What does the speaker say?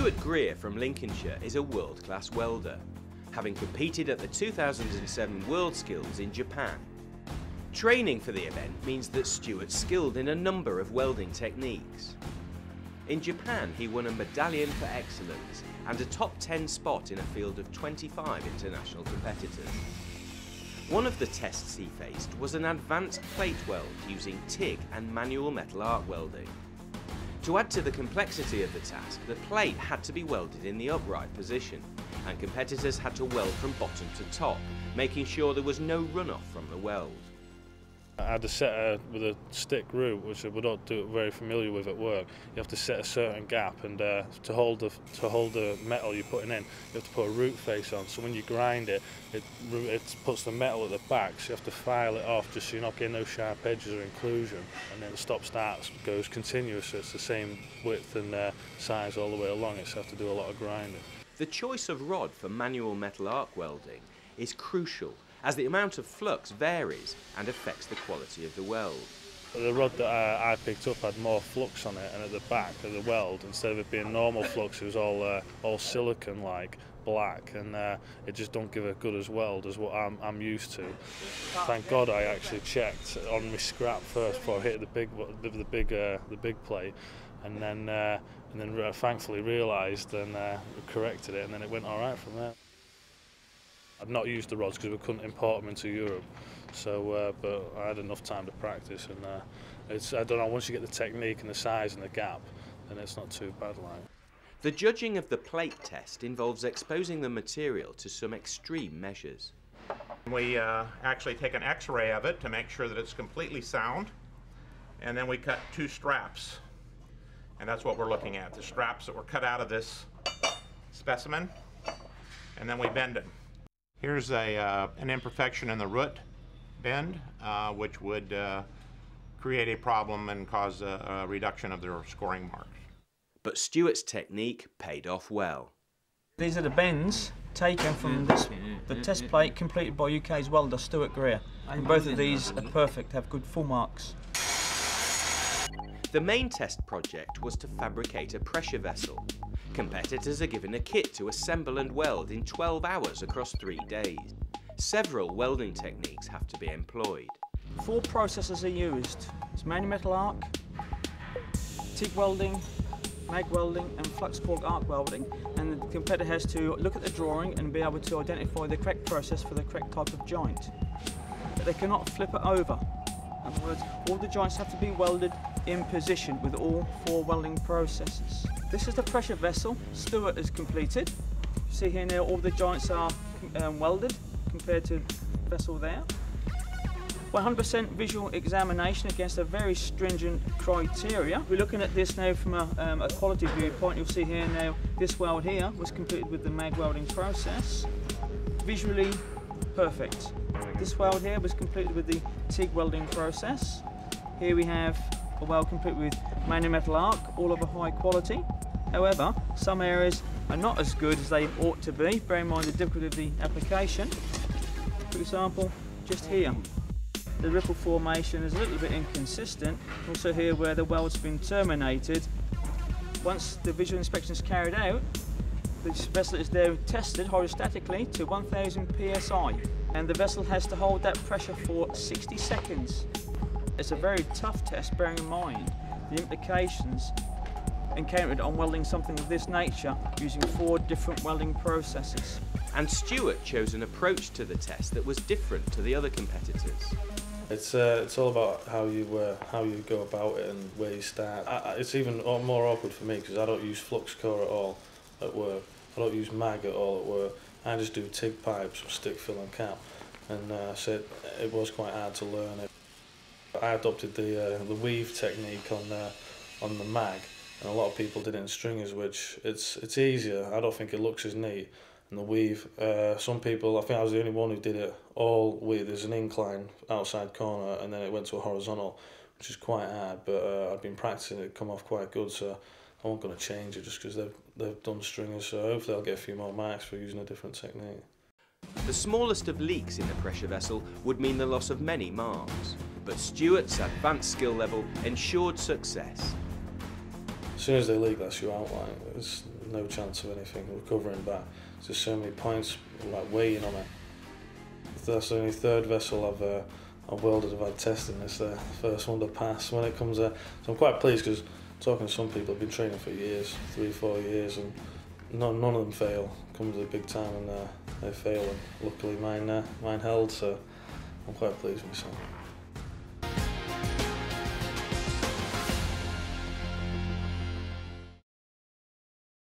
Stuart Greer from Lincolnshire is a world-class welder, having competed at the 2007 World Skills in Japan. Training for the event means that Stuart's skilled in a number of welding techniques. In Japan, he won a medallion for excellence and a top 10 spot in a field of 25 international competitors. One of the tests he faced was an advanced plate weld using TIG and manual metal arc welding. To add to the complexity of the task, the plate had to be welded in the upright position, and competitors had to weld from bottom to top, making sure there was no runoff from the weld. I had to set with a stick root, which we're not very familiar with at work. You have to set a certain gap, and to hold the metal you're putting in, you have to put a root face on. So when you grind it, it puts the metal at the back. So you have to file it off just so you're not getting no sharp edges or inclusion. And then the stop-start goes continuous, so it's the same width and size all the way along. It's have to do a lot of grinding. The choice of rod for manual metal arc welding is crucial, as the amount of flux varies and affects the quality of the weld. The rod that I picked up had more flux on it, and at the back of the weld, instead of it being normal flux, it was all silicon-like, black, and it just don't give a good as weld as what I'm used to. Thank God I actually checked on my scrap first before I hit the big plate, and then thankfully realised and corrected it, and then it went all right from there. I've not used the rods because we couldn't import them into Europe, so but I had enough time to practice, and I don't know, once you get the technique and the size and the gap, then it's not too bad. Like. The judging of the plate test involves exposing the material to some extreme measures. We actually take an X-ray of it to make sure that it's completely sound, and then we cut 2 straps, and that's what we're looking at, the straps that were cut out of this specimen, and then we bend it. Here's an imperfection in the root bend, which would create a problem and cause a reduction of their scoring marks. But Stuart's technique paid off well. These are the bends taken from the test plate completed by UK's welder Stuart Greer. And both of these are perfect, have good full marks. The main test project was to fabricate a pressure vessel. Competitors are given a kit to assemble and weld in 12 hours across 3 days. Several welding techniques have to be employed. 4 processes are used. It's manual metal arc, TIG welding, mag welding and flux core arc welding, and the competitor has to look at the drawing and be able to identify the correct process for the correct type of joint. But they cannot flip it over. In other words, all the joints have to be welded in position with all 4 welding processes. This is the pressure vessel Stuart has completed. You see here now all the joints are welded compared to the vessel there. 100% visual examination against a very stringent criteria. We're looking at this now from a quality viewpoint. You'll see here now this weld here was completed with the mag welding process. Visually perfect. This weld here was completed with the TIG welding process. Here we have a weld complete with manual metal arc, all of a high quality. However, some areas are not as good as they ought to be. Bear in mind the difficulty of the application. For example, just here, the ripple formation is a little bit inconsistent. Also here where the weld's been terminated. Once the visual inspection is carried out, the vessel is there tested hydrostatically to 1000 psi, and the vessel has to hold that pressure for 60 seconds. It's a very tough test, bearing in mind the implications encountered on welding something of this nature using 4 different welding processes. And Stuart chose an approach to the test that was different to the other competitors. It's all about how you go about it and where you start. It's even more awkward for me because I don't use flux core at all at work. I don't use mag at all at work. I just do TIG pipes, stick, fill and cap, and so it was quite hard to learn it. I adopted the weave technique on the mag, and a lot of people did it in stringers, which it's easier. I don't think it looks as neat. And the weave, some people, I think I was the only one who did it all with. There's an incline outside corner, and then it went to a horizontal, which is quite hard. But I've been practicing it, come off quite good, so I wasn't going to change it just because they've done stringers. So hopefully I'll get a few more marks for using a different technique. The smallest of leaks in the pressure vessel would mean the loss of many marks, but Stuart's advanced skill level ensured success. as soon as they leak, that's you out. Like, there's no chance of anything recovering back. There's just so many points like weighing on it. That's the only third vessel I've welded I've had testing. It's the first one to pass when it comes so I'm quite pleased, because talking to some people have been training for years, 3-4 years, and none of them fail. Comes to the big time and they fail, and luckily mine held, so I'm quite pleased with myself.